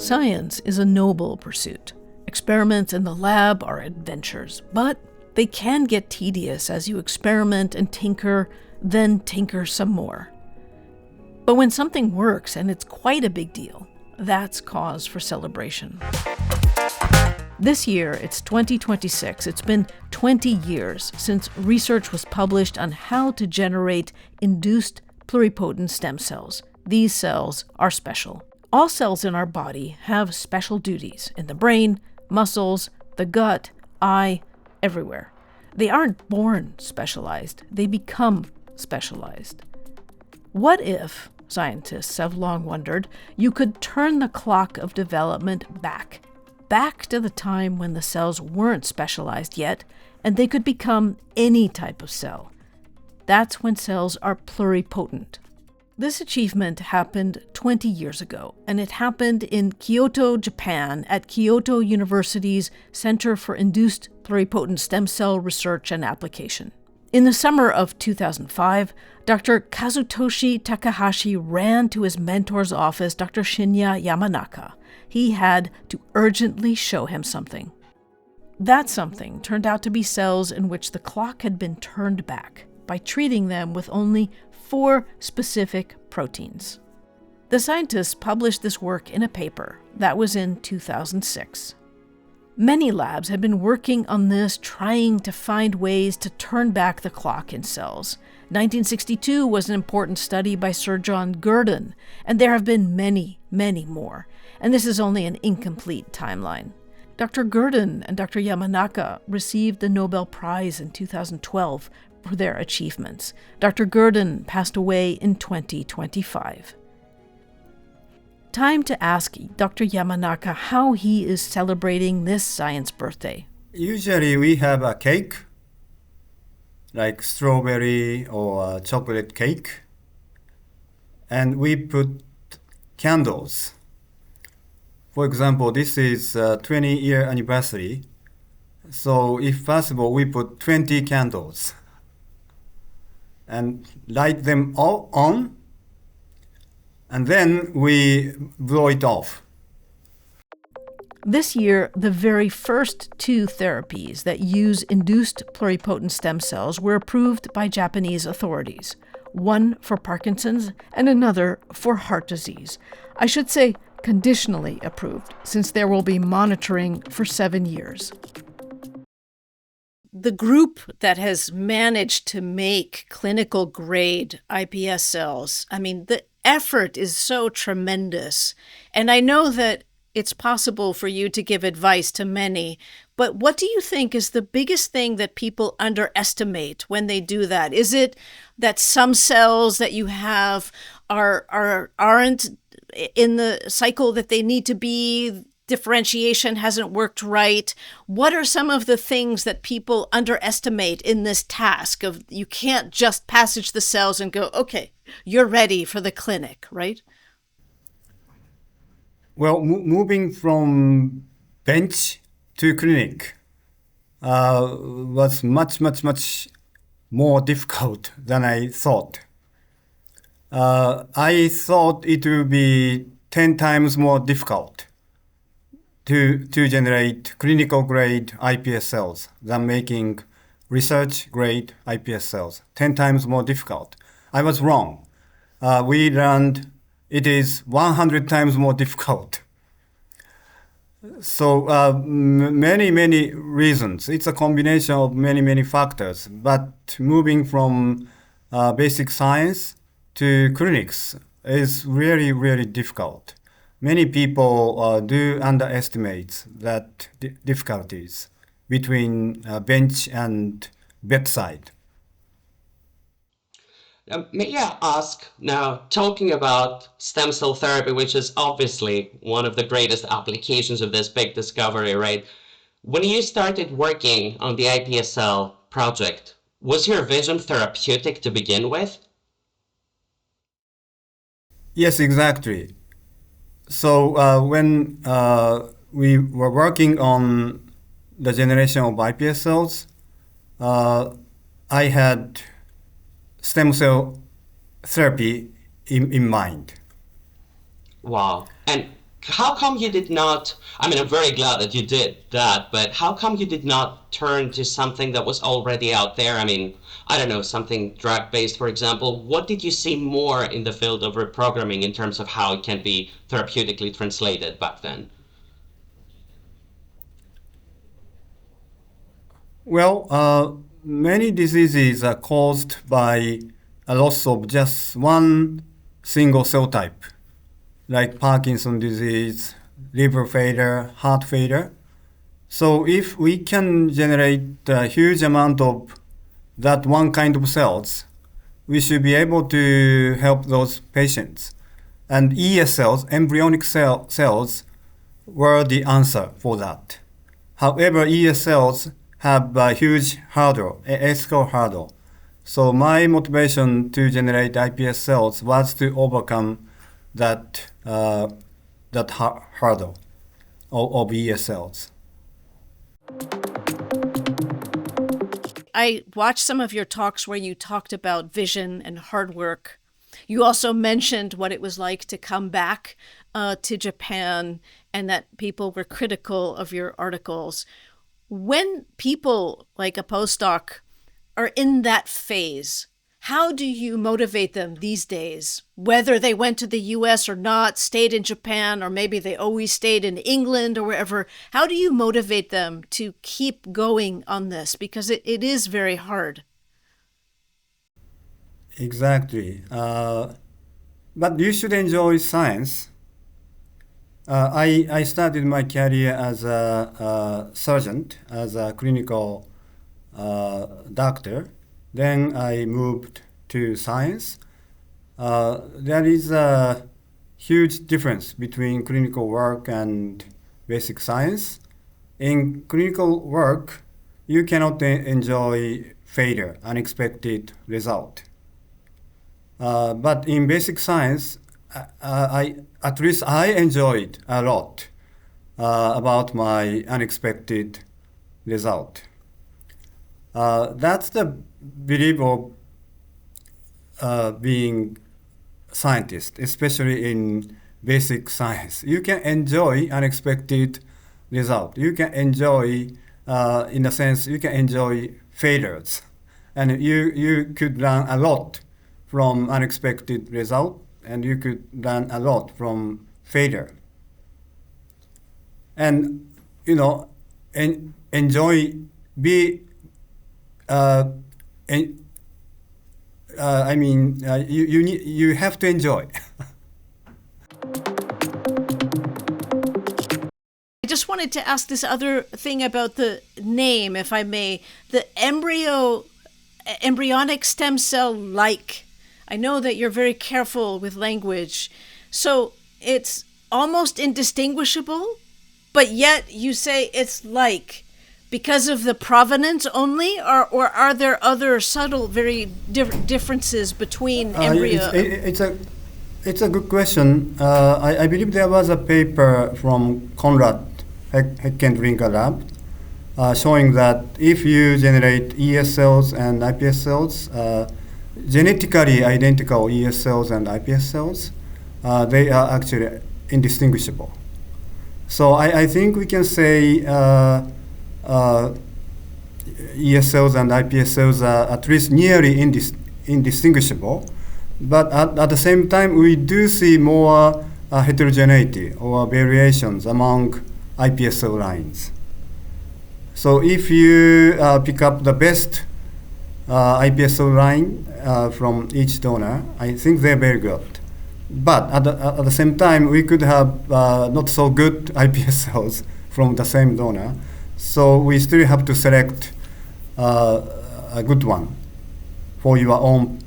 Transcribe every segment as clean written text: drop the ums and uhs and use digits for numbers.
Science is a noble pursuit. Experiments in the lab are adventures, but they can get tedious as you experiment and tinker, then tinker some more. But when something works, and it's quite a big deal, that's cause for celebration. This year, it's 2026. It's been 20 years since research was published on how to generate induced pluripotent stem cells. These cells are special. All cells in our body have special duties in the brain, muscles, the gut, eye, everywhere. They aren't born specialized, they become specialized. What if, scientists have long wondered, you could turn the clock of development back to the time when the cells weren't specialized yet, and they could become any type of cell. That's when cells are pluripotent. This achievement happened 20 years ago, and it happened in Kyoto, Japan, at Kyoto University's Center for Induced Pluripotent Stem Cell Research and Application. In the summer of 2005, Dr. Kazutoshi Takahashi ran to his mentor's office, Dr. Shinya Yamanaka. He had to urgently show him something. That something turned out to be cells in which the clock had been turned back by treating them with only 4 specific proteins. The scientists published this work in a paper that was in 2006. Many labs had been working on this, trying to find ways to turn back the clock in cells. 1962 was an important study by Sir John Gurdon, and there have been many, many more. And this is only an incomplete timeline. Dr. Gurdon and Dr. Yamanaka received the Nobel Prize in 2012 for their achievements. Dr. Gurdon passed away in 2025. Time to ask Dr. Yamanaka how he is celebrating this science birthday. Usually we have a cake, like strawberry or chocolate cake, and we put candles. For example, this is a 20-year anniversary, so if possible, we put 20 candles and light them all on, and then we blow it off. This year, the very first 2 therapies that use induced pluripotent stem cells were approved by Japanese authorities, one for Parkinson's and another for heart disease. I should say conditionally approved, since there will be monitoring for 7 years. The group that has managed to make clinical grade iPS cells, the effort is so tremendous. And I know that it's possible for you to give advice to many, but what do you think is the biggest thing that people underestimate when they do that? Is it that some cells that you have aren't in the cycle that they need to be? Differentiation hasn't worked right. What are some of the things that people underestimate in this task of you can't just passage the cells and go, okay, you're ready for the clinic, right? Well, moving from bench to clinic was much more difficult than I thought. I thought it would be 10 times more difficult to generate clinical grade iPS cells than making research grade iPS cells. 10 times more difficult. I was wrong. We learned it is 100 times more difficult. So many reasons. It's a combination of many factors. But moving from basic science to clinics is really difficult. Many people do underestimate that difficulties between bench and bedside. May I ask, now talking about stem cell therapy, which is obviously one of the greatest applications of this big discovery, right? When you started working on the iPSL project, was your vision therapeutic to begin with? Yes, exactly. So when we were working on the generation of iPS cells, I had stem cell therapy in mind. Wow. And how come you did not, I mean, I'm very glad that you did that, but how come you did not turn to something that was already out there? I mean, I don't know, something drug-based, for example. What did you see more in the field of reprogramming in terms of how it can be therapeutically translated back then? Well, many diseases are caused by a loss of just one single cell type, like Parkinson's disease, liver failure, heart failure. So if we can generate a huge amount of that one kind of cells, we should be able to help those patients. And ES cells, embryonic cells, were the answer for that. However, ES cells have a huge hurdle, ethical hurdle. So my motivation to generate iPS cells was to overcome that hurdle of ES cells. I watched some of your talks where you talked about vision and hard work. You also mentioned what it was like to come back to Japan and that people were critical of your articles. When people like a postdoc are in that phase, how do you motivate them these days? Whether they went to the US or not, stayed in Japan, or maybe they always stayed in England or wherever, how do you motivate them to keep going on this? Because it is very hard. Exactly. But you should enjoy science. I started my career as a surgeon, as a clinical doctor. Then I moved to science. There is a huge difference between clinical work and basic science. In clinical work, you cannot enjoy failure, unexpected result. But in basic science, at least I enjoyed a lot about my unexpected result. That's the belief of being scientist, especially in basic science. You can enjoy unexpected result. You can enjoy, in a sense, you can enjoy failures, and you could learn a lot from unexpected result, and you could learn a lot from failure. And enjoy, be. You have to enjoy. I just wanted to ask this other thing about the name, if I may. The embryonic stem cell like. I know that you're very careful with language. So it's almost indistinguishable, but yet you say it's like. Because of the provenance only, or are there other subtle, very differences between embryo? It's a good question. I believe there was a paper from Konrad Heckenbrinker lab showing that if you generate ES cells and iPS cells, genetically identical ES cells and iPS cells, they are actually indistinguishable. So I think we can say ES cells and iPS cells are at least nearly indistinguishable, but at the same time we do see more heterogeneity or variations among iPS cell lines. So if you pick up the best iPS cell line from each donor, I think they're very good. But at the same time, we could have not so good iPS cells from the same donor. So we still have to select a good one for your own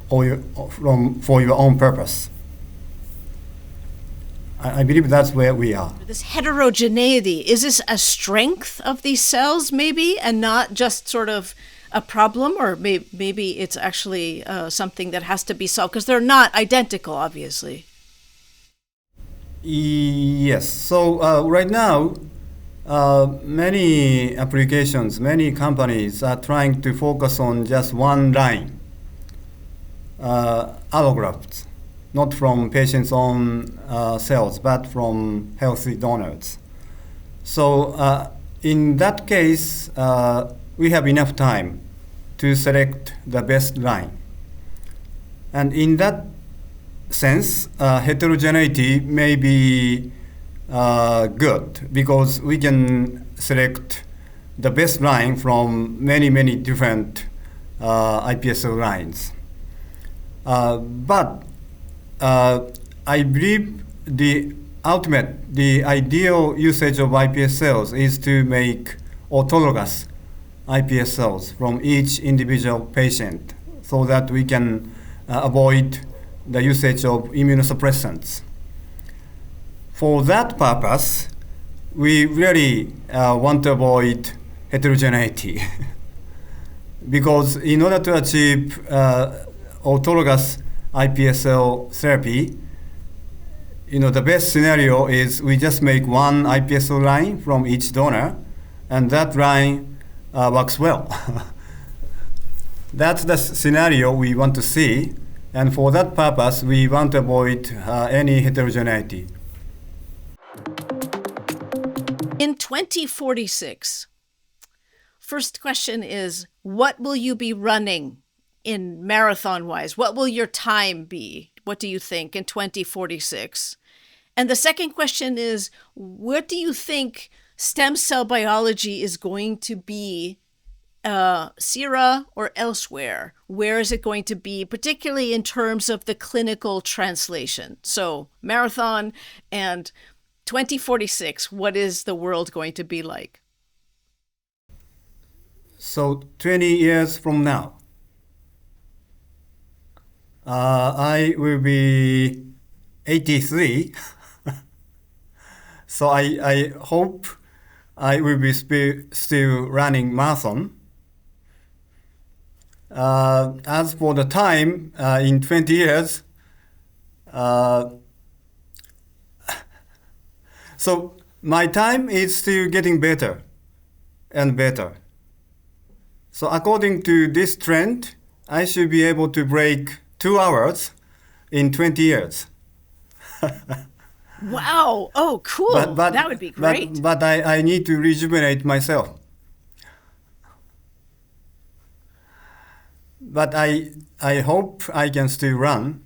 for your own purpose. I believe that's where we are. This heterogeneity, is this a strength of these cells maybe, and not just sort of a problem, or maybe it's actually something that has to be solved because they're not identical, obviously? Yes. So right now, many applications, many companies are trying to focus on just one line, allografts. not from patients' own cells, but from healthy donors. So in that case, we have enough time to select the best line. And in that sense, heterogeneity may be good because we can select the best line from many, many different iPSC lines. But I believe the ideal usage of iPS cells is to make autologous iPS cells from each individual patient so that we can avoid the usage of immunosuppressants. For that purpose, we really want to avoid heterogeneity because in order to achieve autologous iPS cell therapy, the best scenario is we just make one iPS cell line from each donor, and that line works well. That's the scenario we want to see, and for that purpose, we want to avoid any heterogeneity. In 2046, first question is, what will you be running in marathon-wise? What will your time be? What do you think in 2046? And the second question is, what do you think stem cell biology is going to be, SIRA or elsewhere? Where is it going to be, particularly in terms of the clinical translation? So marathon and 2046, what is the world going to be like? So 20 years from now, I will be 83. So I hope I will be still running marathon. As for the time, in 20 years, so my time is still getting better and better. So according to this trend, I should be able to break 2 hours in 20 years. Wow. Oh, cool. But that would be great. But I need to rejuvenate myself. But I hope I can still run.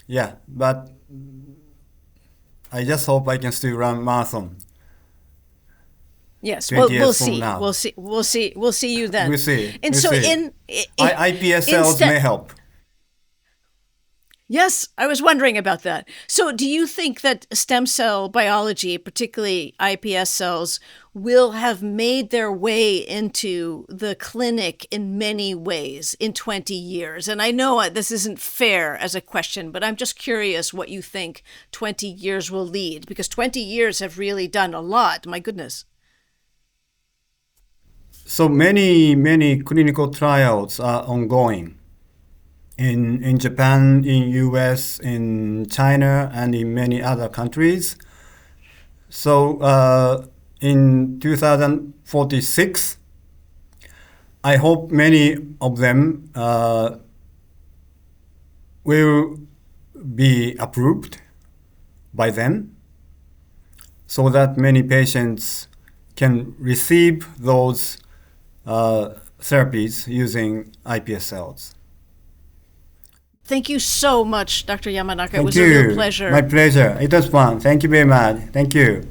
Yeah, but I just hope I can still run marathon. Yes, we'll see. Now. We'll see you then. We'll see. And we'll so see. in iPS cells may help. Yes, I was wondering about that. So do you think that stem cell biology, particularly iPS cells, will have made their way into the clinic in many ways in 20 years? And I know this isn't fair as a question, but I'm just curious what you think 20 years will lead, because 20 years have really done a lot. My goodness. So many clinical trials are ongoing. In Japan, in US, in China, and in many other countries. So in 2046, I hope many of them will be approved by them so that many patients can receive those therapies using iPS cells. Thank you so much, Dr. Yamanaka. Thank it was you. a real pleasure. My pleasure. It was fun. Thank you very much. Thank you.